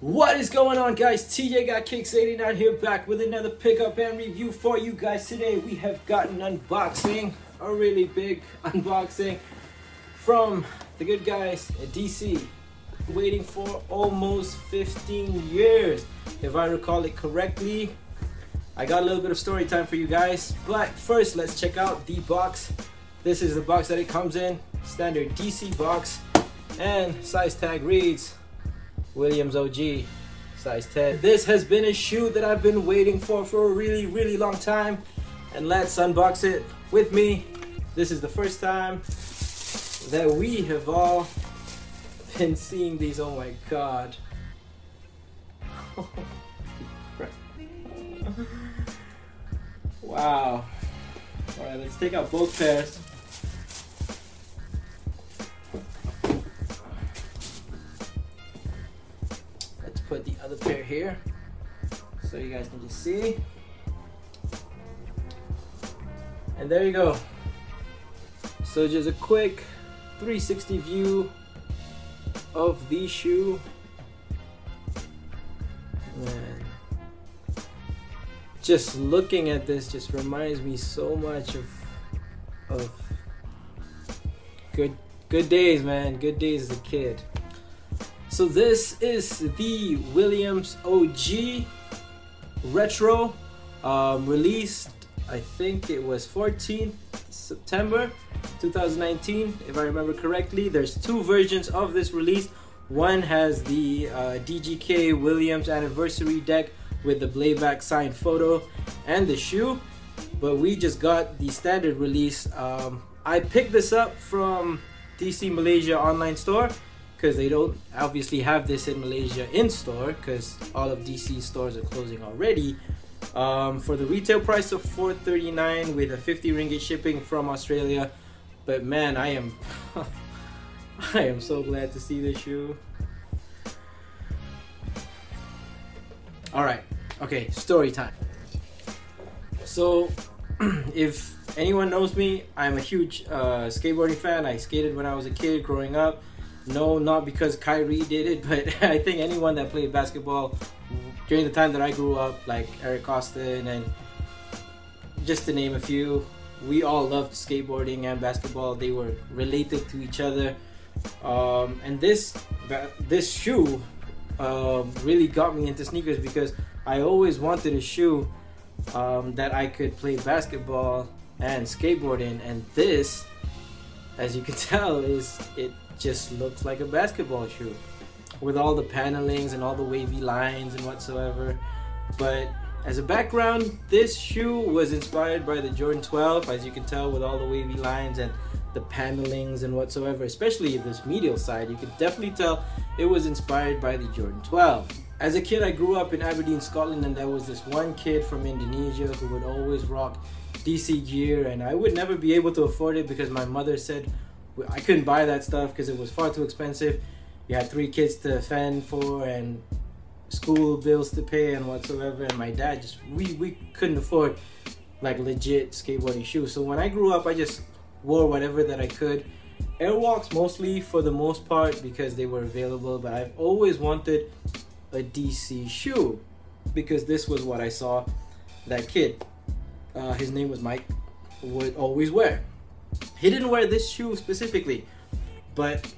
What is going on, guys? TJ Got Kicks 89 here, back with another pickup and review for you guys. Today we have got an unboxing, a really big unboxing from the good guys at DC. Waiting for almost 15 years, if I recall it correctly. I got a little bit of story time for you guys, but first let's check out the box. This is the box that it comes in, standard DC box, and size tag reads Williams OG, size 10. This has been a shoe that I've been waiting for a really long time, and let's unbox it with me. This is the first time that we have all been seeing these. Oh my god. Wow. Alright, let's take out both pairs. Put the other pair here so you guys can just see, and there you go. So just a quick 360 view of the shoe. Man, just looking at this just reminds me so much of good days, man. Good days as a kid. So this is the Williams OG Retro, released, I think it was 14th September 2019, if I remember correctly. There's two versions of this release. One has the DGK Williams anniversary deck with the Blayback signed photo and the shoe, but we just got the standard release. I picked this up from DC Malaysia online store, because they don't obviously have this in Malaysia in store, because all of DC stores are closing already, for the retail price of $4.39 with a 50 ringgit shipping from Australia. But man, I am I am so glad to see this shoe. Alright, okay, story time. So if anyone knows me, I'm a huge skateboarding fan. I skated when I was a kid growing up. No, not because Kyrie did it, but I think anyone that played basketball during the time that I grew up, like Eric Austin and just to name a few, we all loved skateboarding and basketball. They were related to each other, and this shoe really got me into sneakers, because I always wanted a shoe that I could play basketball and skateboard in, and this, as you can tell, it just looks like a basketball shoe with all the panelings and all the wavy lines and whatsoever. But as a background, this shoe was inspired by the Jordan 12, as you can tell, with all the wavy lines and the panelings and whatsoever, especially this medial side. You can definitely tell it was inspired by the Jordan 12. As a kid, I grew up in Aberdeen, Scotland, and there was this one kid from Indonesia who would always rock DC gear, and I would never be able to afford it because my mother said I couldn't buy that stuff because it was far too expensive. You had 3 kids to fend for and school bills to pay and whatsoever, and my dad just we couldn't afford like legit skateboarding shoes. So when I grew up, I just wore whatever that I could. Airwalks mostly, for the most part, because they were available, but I've always wanted a DC shoe because this was what I saw that kid, his name was Mike, would always wear. He didn't wear this shoe specifically, but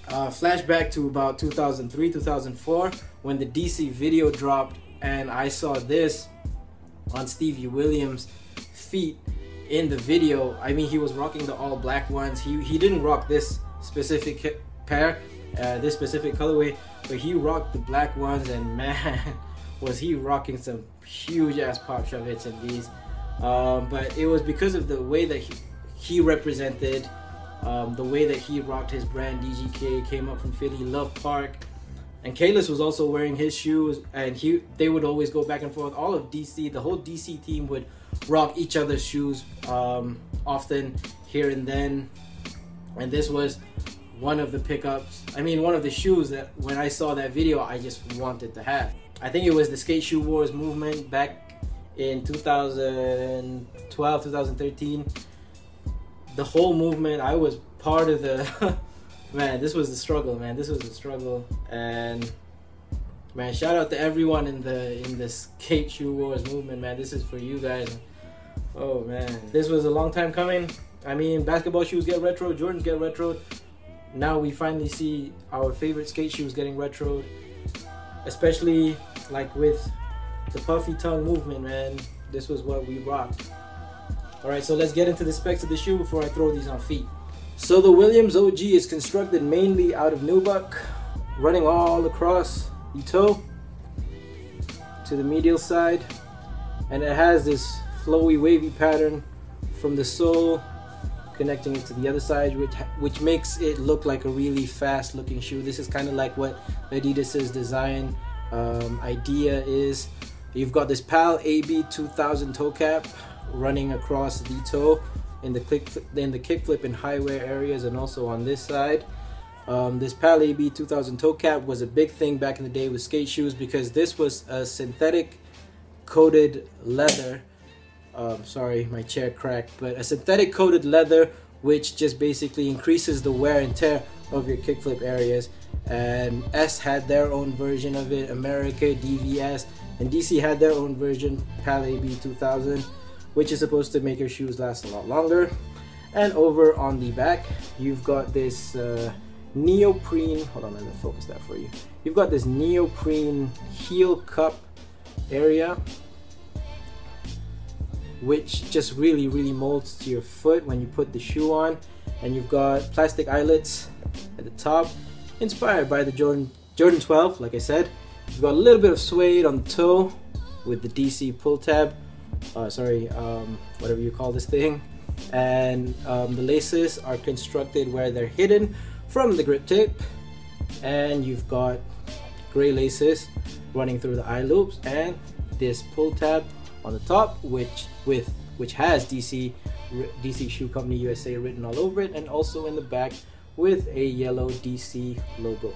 flashback to about 2003, 2004, when the DC video dropped, and I saw this on Stevie Williams' feet in the video. I mean, he was rocking the all black ones. He didn't rock this specific pair, this specific colorway, but he rocked the black ones, and man, was he rocking some huge ass pop shove hits in these. But it was because of the way that he represented, the way that he rocked his brand. DGK came up from Philly, Love Park, and Kalis was also wearing his shoes, and they would always go back and forth. All of DC, the whole DC team would rock each other's shoes often here and then, and this was one of the pickups, one of the shoes that when I saw that video I just wanted to have. I think it was the Skate Shoe Wars movement back in 2012, 2013. The whole movement, I was part of the man, this was the struggle, man. This was the struggle, and Man, shout out to everyone in the skate shoe wars movement, man. This is for you guys. Oh man, this was a long time coming. I mean, basketball shoes get retro, Jordans get retro. Now we finally see our favorite skate shoes getting retro, especially like with the puffy tongue movement, man. This was what we rocked. All right, so let's get into the specs of the shoe before I throw these on feet. So the Williams OG is constructed mainly out of nubuck, running all across the toe to the medial side, and it has this flowy wavy pattern from the sole connecting it to the other side, which makes it look like a really fast looking shoe. This is kind of like what Adidas's design idea is. You've got this PAL AB 2000 toe cap running across the toe in the kickflip and high wear areas, and also on this side. This PAL AB 2000 toe cap was a big thing back in the day with skate shoes because this was a synthetic coated leather. Sorry, my chair cracked, but a synthetic coated leather which just basically increases the wear and tear of your kickflip areas. And S had their own version of it, America, DVS, and DC had their own version, PAL AB 2000, which is supposed to make your shoes last a lot longer. And over on the back, you've got this neoprene, hold on, let me focus that for you. You've got this neoprene heel cup area, which just really molds to your foot when you put the shoe on. And you've got plastic eyelets at the top, inspired by the Jordan 12, like I said. You've got a little bit of suede on the toe with the DC pull tab, whatever you call this thing. And the laces are constructed where they're hidden from the grip tape. And you've got gray laces running through the eye loops, and this pull tab on the top, which has DC Shoe Company USA written all over it, and also in the back with a yellow DC logo.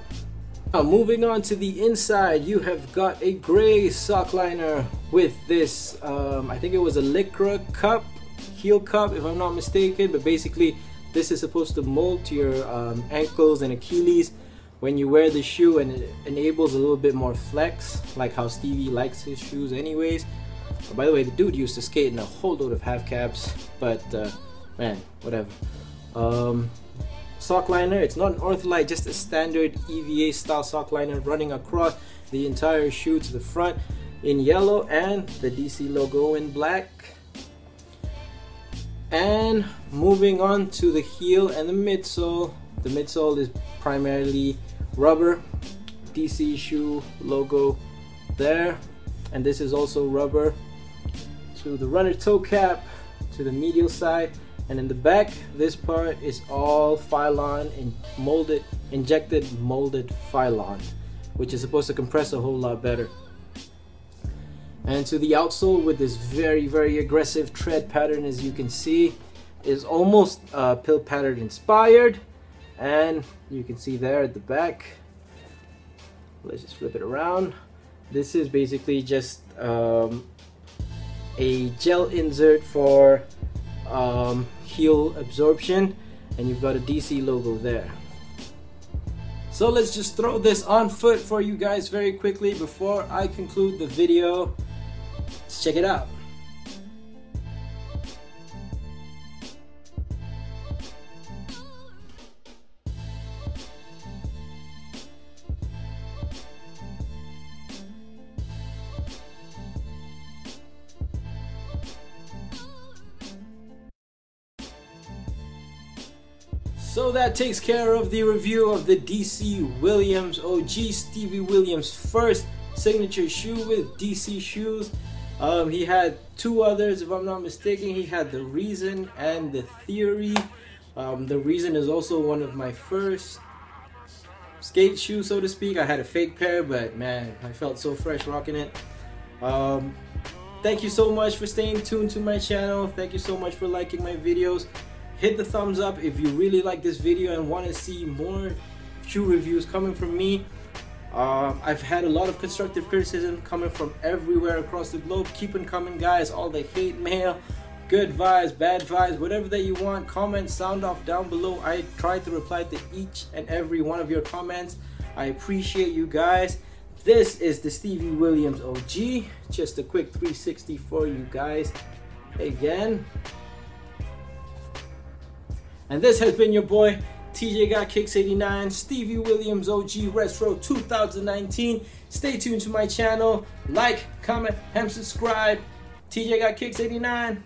Now moving on to the inside, you have got a gray sock liner with this, I think it was a Lycra cup, heel cup if I'm not mistaken, but basically this is supposed to mold to your ankles and Achilles when you wear the shoe, and it enables a little bit more flex, like how Stevie likes his shoes anyways. By the way, the dude used to skate in a whole load of half caps, but man, whatever. Sock liner, it's not an ortholite, just a standard EVA style sock liner running across the entire shoe to the front in yellow, and the DC logo in black. And moving on to the heel and the midsole. The midsole is primarily rubber, DC shoe logo there, and this is also rubber to the runner toe cap to the medial side. And in the back, this part is all Phylon and injected molded Phylon, which is supposed to compress a whole lot better. And to the outsole, with this very aggressive tread pattern, as you can see, is almost pill pattern inspired. And you can see there at the back, let's just flip it around. This is basically just a gel insert for heel absorption, and you've got a DC logo there. So let's just throw this on foot for you guys very quickly before I conclude the video. Let's check it out. So that takes care of the review of the DC Williams OG, Stevie Williams' first signature shoe with DC shoes. He had two others, if I'm not mistaken. He had the Reason and the Theory. The Reason is also one of my first skate shoes, so to speak. I had a fake pair, but man, I felt so fresh rocking it. Thank you so much for staying tuned to my channel. Thank you so much for liking my videos. Hit the thumbs up if you really like this video and want to see more shoe reviews coming from me. I've had a lot of constructive criticism coming from everywhere across the globe. Keep on coming, guys. All the hate mail, good vibes, bad vibes, whatever that you want, comments sound off down below. I try to reply to each and every one of your comments. I appreciate you guys. This is the Stevie Williams OG. Just a quick 360 for you guys again. And this has been your boy TJ Got Kicks 89, Stevie Williams OG Retro 2019. Stay tuned to my channel. Like, comment, and subscribe. TJ Got Kicks 89.